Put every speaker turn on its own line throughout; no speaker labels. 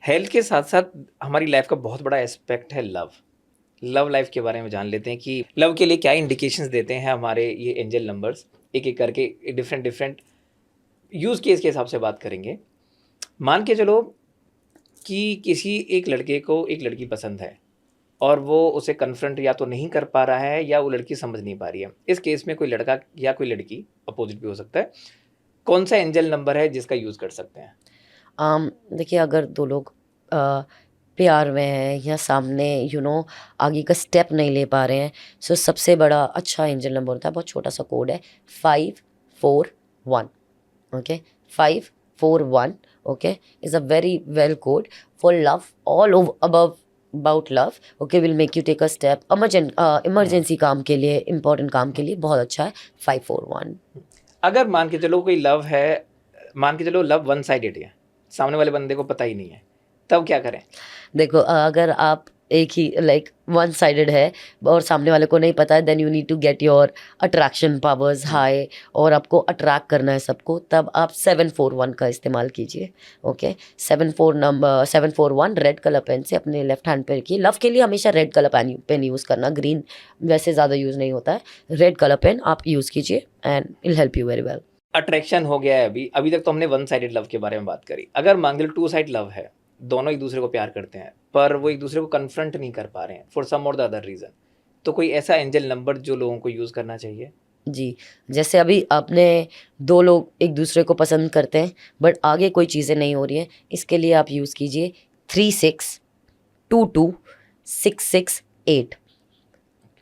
Health के साथ साथ हमारी लाइफ का बहुत बड़ा एस्पेक्ट है लव। लव लाइफ के बारे में जान लेते हैं कि लव के लिए क्या इंडिकेशंस देते हैं हमारे ये एंजल नंबर्स। एक एक करके डिफरेंट डिफरेंट यूज़ केस के हिसाब से बात करेंगे। मान के चलो कि किसी एक लड़के को एक लड़की पसंद है और वो उसे कन्फ्रंट या तो नहीं कर पा रहा है या वो लड़की समझ नहीं पा रही है। इस केस में कोई लड़का या कोई लड़की, अपोजिट भी हो सकता है, कौन सा एंजल नंबर है जिसका यूज़ कर सकते हैं?
देखिए, अगर दो लोग प्यार में हैं या सामने आगे का स्टेप नहीं ले पा रहे हैं, सो सबसे बड़ा अच्छा एंजल नंबर होता है, बहुत छोटा सा कोड है, 541। Okay, 541, okay, is a very well code for love, all over above about love. Okay, will make you take a step, emergency काम के लिए, इंपॉर्टेंट काम के लिए बहुत अच्छा है 541।
अगर मान के चलो कोई लव है, मान के चलो लव वन साइडेड है, सामने वाले बंदे को पता ही नहीं है, तब क्या करें?
देखो, अगर आप एक ही लाइक वन साइडेड है और सामने वाले को नहीं पता है, then you need to get your attraction powers high और आपको अट्रैक्ट करना है सबको, तब आप 741 का इस्तेमाल कीजिए। ओके, 741 रेड कलर पेन से अपने लेफ्ट हैंड पे रखिए। लव के लिए हमेशा रेड कलर पेन यूज़ करना, ग्रीन वैसे ज़्यादा यूज़ नहीं होता है। रेड कलर पेन आप यूज़ कीजिए and I'll help you very well.
Attraction हो गया है। अभी अभी तक तो हमने वन साइडेड लव के बारे में बात करी। अगर मान के टू साइड लव है, दोनों एक दूसरे को प्यार करते हैं पर वो एक दूसरे को कन्फ्रंट नहीं कर पा रहे हैं फॉर सम और द अदर रीजन, तो कोई ऐसा एंजल नंबर जो लोगों को यूज़ करना चाहिए?
जी, जैसे अभी आपने, दो लोग एक दूसरे को पसंद करते हैं बट आगे कोई चीज़ें नहीं हो रही हैं, इसके लिए आप यूज़ कीजिए 36226668।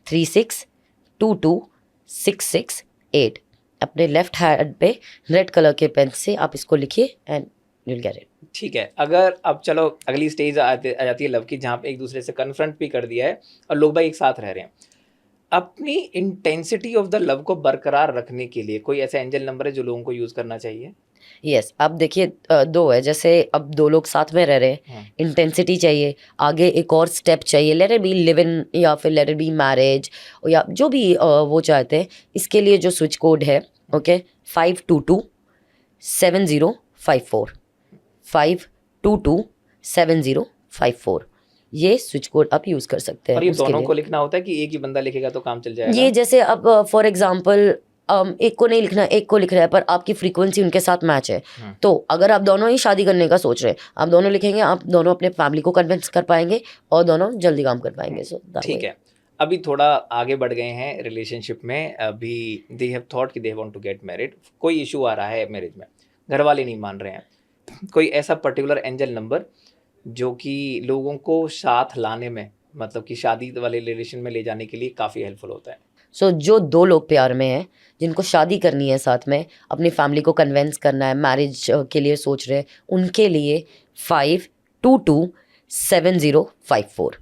36226668 अपने लेफ्ट हैंड पे रेड कलर के पेन से आप इसको लिखिए एंड यूल गेट इट।
ठीक है। अगर अब चलो अगली स्टेज आ जाती है लव की, जहाँ पे एक दूसरे से कन्फ्रंट भी कर दिया है और लोग भाई एक साथ रह रहे हैं, अपनी इंटेंसिटी ऑफ द लव को बरकरार रखने के लिए कोई ऐसा एंजल नंबर है जो लोगों को यूज़ करना चाहिए?
यस, अब देखिए, दो है, जैसे अब दो लोग साथ में रह रहे हैं, इंटेंसिटी चाहिए, आगे एक और स्टेप चाहिए, let it be live in या फिर लेट इट बी मैरिज या जो भी वो चाहते हैं, इसके लिए जो स्विच कोड है, ओके, 5227054। 5227054, ये स्विच कोड आप यूज़ कर सकते हैं
और ये
उसके
दोनों
लिए।
को लिखना होता है कि एक ही बंदा लिखेगा तो काम चल जाएगा?
ये जैसे अब फॉर एग्जांपल एक को नहीं लिखना, एक को लिख रहा है पर आपकी फ्रीक्वेंसी उनके साथ मैच है, तो अगर आप दोनों ही शादी करने का सोच रहे हैं, आप दोनों लिखेंगे, आप दोनों अपने फैमिली को कन्विंस कर पाएंगे और दोनों जल्दी काम कर पाएंगे। सो दैट
ठीक
वे।
है। अभी थोड़ा आगे बढ़ गए हैं रिलेशनशिप में। अभी दे हैव थॉट कि they want to get married, कोई इशू आ रहा है मैरिज में, घर वाले नहीं मान रहे हैं, कोई ऐसा पर्टिकुलर एंजल नंबर जो कि लोगों को साथ लाने में, मतलब कि शादी वाले रिलेशन में ले जाने के लिए काफ़ी हेल्पफुल होता है?
सो जो दो लोग प्यार में हैं, जिनको शादी करनी है साथ में, अपनी फैमिली को कन्विंस करना है, मैरिज के लिए सोच रहे हैं, उनके लिए 5227054।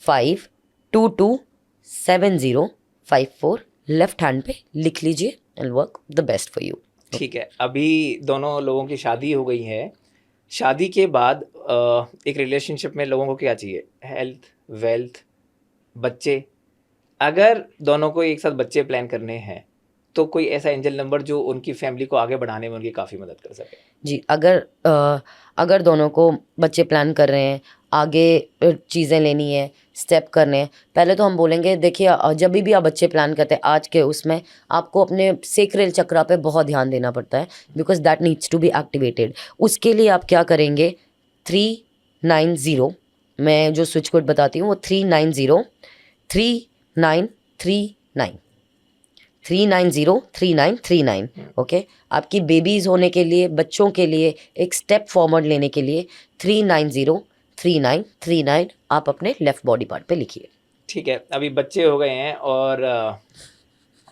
5227054 लेफ्ट हैंड पे लिख लीजिए and work the best for you.
ठीक है। अभी दोनों लोगों की शादी हो गई है। शादी के बाद एक रिलेशनशिप में लोगों को क्या चाहिए? हेल्थ, वेल्थ, बच्चे। अगर दोनों को एक साथ बच्चे प्लान करने हैं, तो कोई ऐसा एंजल नंबर जो उनकी फैमिली को आगे बढ़ाने में उनकी काफ़ी मदद कर सके?
जी, अगर दोनों को बच्चे प्लान कर रहे हैं, आगे चीज़ें लेनी है, स्टेप करने हैं, पहले तो हम बोलेंगे, देखिए, जब भी आप बच्चे प्लान करते हैं आज के उसमें, आपको अपने सेक्रेल चक्रा पे बहुत ध्यान देना पड़ता है, because that needs to be activated. उसके लिए आप क्या करेंगे, 390, मैं जो स्विच कोड बताती हूँ वो 3903939, 3903939। ओके, आपकी बेबीज़ होने के लिए, बच्चों के लिए एक स्टेप फॉरवर्ड लेने के लिए 3903939 आप अपने लेफ्ट बॉडी पार्ट पे लिखिए।
ठीक है। अभी बच्चे हो गए हैं और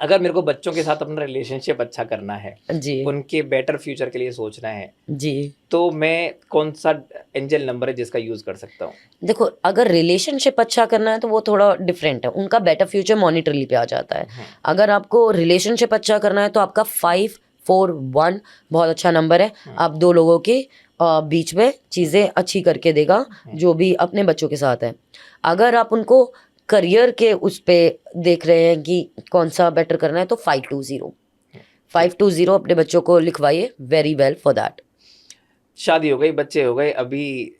अगर मेरे को बच्चों के साथ अपना रिलेशनशिप अच्छा करना है,
जी
उनके बेटर फ्यूचर के लिए सोचना है,
जी।
तो मैं कौन सा एंजल नंबर है जिसका यूज़ कर सकता हूँ?
देखो, अगर रिलेशनशिप अच्छा करना है तो वो थोड़ा डिफरेंट है, उनका बेटर फ्यूचर मॉनिटरली पे आ जाता है। अगर आपको रिलेशनशिप अच्छा करना है तो आपका 541 बहुत अच्छा नंबर है। आप दो लोगों के बीच में चीज़ें अच्छी करके देगा, जो भी अपने बच्चों के साथ है। अगर आप उनको करियर के उस पे देख रहे हैं कि कौन सा बेटर करना है, तो 520 अपने बच्चों को लिखवाइए, वेरी वेल फॉर दैट।
शादी हो गई, बच्चे हो गए, अभी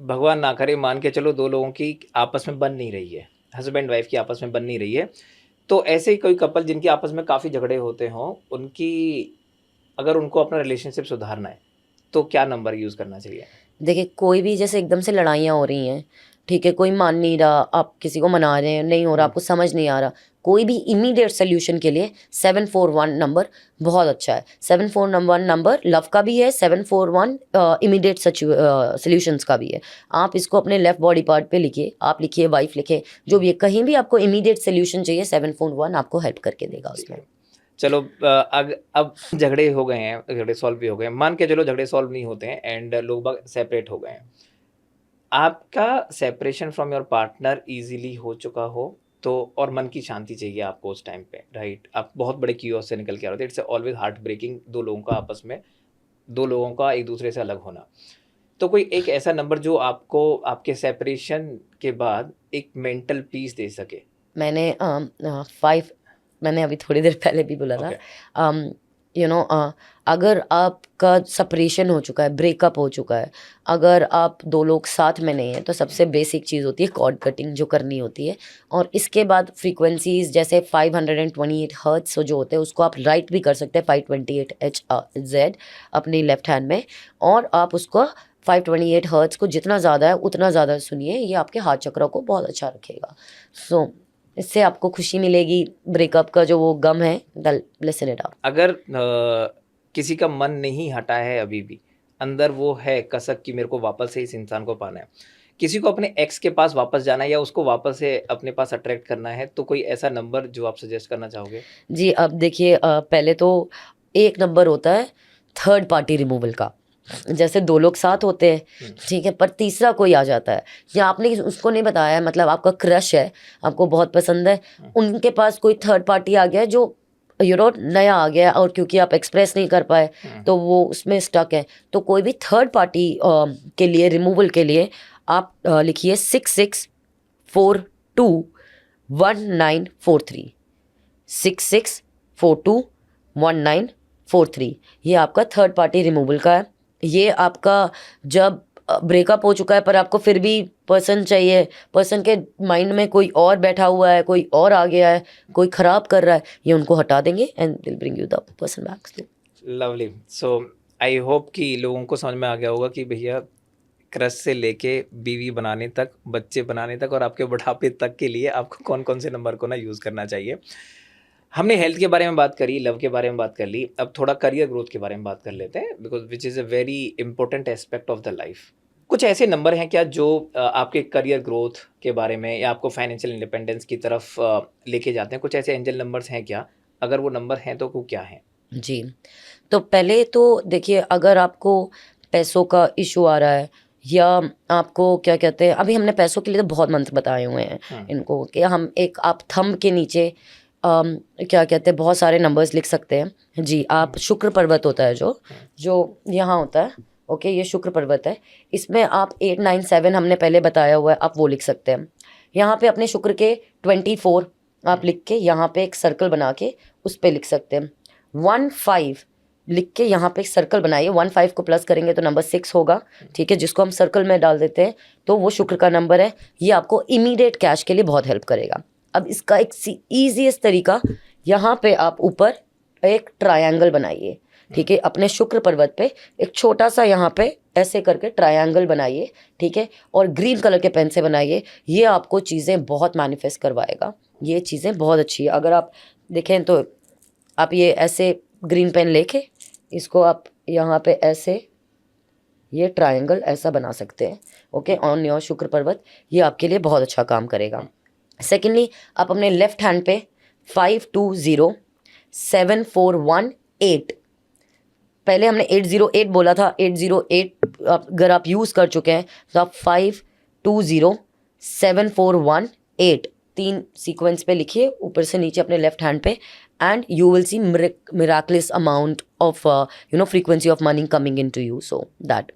भगवान ना करे, मान के चलो 2 लोगों की आपस में बन नहीं रही है, हस्बैंड वाइफ की आपस में बन नहीं रही है, तो ऐसे ही कोई कपल जिनके आपस में काफ़ी झगड़े होते हों, अगर उनको अपना रिलेशनशिप सुधारना है, तो क्या नंबर यूज़ करना चाहिए?
देखिए, कोई भी जैसे एकदम से लड़ाइयाँ हो रही हैं, ठीक है, कोई मान नहीं रहा, आप किसी को मना रहे हैं, नहीं हो रहा, आपको समझ नहीं आ रहा, कोई भी इमीडिएट सॉल्यूशन के लिए 741 नंबर बहुत अच्छा है। 741 नंबर लव का भी है, 741 इमीडिएट सॉल्यूशंस का भी है। आप इसको अपने लेफ्ट बॉडी पार्ट पे लिखिए, आप लिखिए, वाइफ लिखे, जो भी है, कहीं भी आपको इमीडिएट सॉल्यूशन चाहिए, 741 आपको हेल्प करके देगा उसमें।
चलो अब झगड़े हो गए हैं, झगड़े सॉल्व भी हो गए हैं, मान के चलो झगड़े सॉल्व नहीं होते हैं एंड लोग बाग सेपरेट हो गए हैं, आपका separation from your partner easily हो चुका हो तो, और मन की शांति चाहिए आपको उस टाइम पे, राइट, आप बहुत बड़े कियोस से निकल के आ रहे थे, इट्स ऑलवेज हार्ट ब्रेकिंग, 2 लोगों का आपस में, 2 लोगों का एक दूसरे से अलग होना, तो कोई एक ऐसा नंबर जो आपको आपके सेपरेशन के बाद एक मेंटल पीस दे सके?
मैंने 5 मैंने अभी थोड़ी देर पहले भी बोला था। अगर आपका सेपरेशन हो चुका है, ब्रेकअप हो चुका है, अगर आप 2 लोग साथ में नहीं हैं, तो सबसे बेसिक चीज़ होती है कॉर्ड कटिंग जो करनी होती है, और इसके बाद फ्रीक्वेंसीज जैसे 528 हर्ट्ज जो होते हैं उसको आप राइट भी कर सकते हैं, 528 HZ अपनी लेफ्ट हैंड में, और आप उसको 528 हर्ट्ज को जितना ज़्यादा है उतना ज़्यादा सुनिए, ये आपके हार्ट चक्र को बहुत अच्छा रखेगा। सो इससे आपको खुशी मिलेगी, ब्रेकअप का जो वो गम है, लिसन इट आउट।
अगर किसी का मन नहीं हटा है अभी भी, अंदर वो है कसक कि मेरे को वापस से इस इंसान को पाना है, किसी को अपने एक्स के पास वापस जाना है या उसको वापस से अपने पास अट्रैक्ट करना है, तो कोई ऐसा नंबर जो आप सजेस्ट करना चाहोगे?
जी, अब देखिए, पहले तो एक नंबर होता है थर्ड पार्टी रिमूवल का, जैसे 2 लोग साथ होते हैं, ठीक है, पर तीसरा कोई आ जाता है, या आपने उसको नहीं बताया है, मतलब आपका क्रश है, आपको बहुत पसंद है, उनके पास कोई थर्ड पार्टी आ गया है जो नया आ गया है, और क्योंकि आप एक्सप्रेस नहीं कर पाए तो वो उसमें स्टक है, तो कोई भी थर्ड पार्टी के लिए रिमूवल के लिए आप लिखिए 66421943, 66421943, ये आपका थर्ड पार्टी रिमूवल का है। ये आपका जब ब्रेकअप हो चुका है पर आपको फिर भी पर्सन चाहिए, पर्सन के माइंड में कोई और बैठा हुआ है, कोई और आ गया है, कोई ख़राब कर रहा है, ये उनको हटा देंगे and will bring you the person back.
Lovely, so I hope कि लोगों को समझ में आ गया होगा कि भैया क्रश से लेके बीवी बनाने तक, बच्चे बनाने तक और आपके बुढ़ापे तक के लिए आपको कौन कौन से नंबर को ना यूज़ करना चाहिए। हमने हेल्थ के बारे में बात करी, लव के बारे में बात कर ली, अब थोड़ा करियर ग्रोथ के बारे में बात कर लेते हैं, because which is a very important aspect of the life. कुछ ऐसे नंबर हैं क्या जो आपके करियर ग्रोथ के बारे में या आपको फाइनेंशियल इंडिपेंडेंस की तरफ लेके जाते हैं? कुछ ऐसे एंजल नंबर्स हैं क्या? अगर वो नंबर हैं तो वो क्या हैं?
जी, तो पहले तो देखिए, अगर आपको पैसों का इशू आ रहा है, या आपको क्या कहते हैं, अभी हमने पैसों के लिए तो बहुत मंत्र बताए हुए हैं इनको, कि हम एक आप थंब के नीचे क्या कहते हैं, बहुत सारे नंबर्स लिख सकते हैं। जी, आप शुक्र पर्वत होता है जो यहाँ होता है, ओके, ये शुक्र पर्वत है, इसमें आप 897 हमने पहले बताया हुआ है, आप वो लिख सकते हैं। यहाँ पे अपने शुक्र के 24 आप लिख के यहाँ पे एक सर्कल बना के उस पर लिख सकते हैं। 15 लिख के यहाँ पे एक सर्कल बनाइए, 15 को प्लस करेंगे तो नंबर 6 होगा, ठीक है, जिसको हम सर्कल में डाल देते हैं, तो वो शुक्र का नंबर है। ये आपको इमीडिएट कैश के लिए बहुत हेल्प करेगा। अब इसका एक ईजीएस्ट तरीका, यहाँ पे आप ऊपर एक ट्रायंगल बनाइए, ठीक है, अपने शुक्र पर्वत पे एक छोटा सा यहाँ पे ऐसे करके ट्रायंगल बनाइए, ठीक है, और ग्रीन कलर के पेन से बनाइए। ये आपको चीज़ें बहुत मैनिफेस्ट करवाएगा, ये चीज़ें बहुत अच्छी है। अगर आप देखें तो आप ये ऐसे ग्रीन पेन लेके इसको आप यहाँ पे ऐसे ये ट्रायंगल ऐसा बना सकते हैं, ओके, ऑन योर शुक्र पर्वत, ये आपके लिए बहुत अच्छा काम करेगा। सेकेंडली, आप अपने लेफ्ट हैंड पे 520741 पहले हमने 808 बोला था, 808 अगर आप यूज़ कर चुके हैं तो आप 520741 3 सीक्वेंस पे लिखिए, ऊपर से नीचे अपने लेफ्ट हैंड पे, and you will see miraculous amount of frequency of money coming into you, so that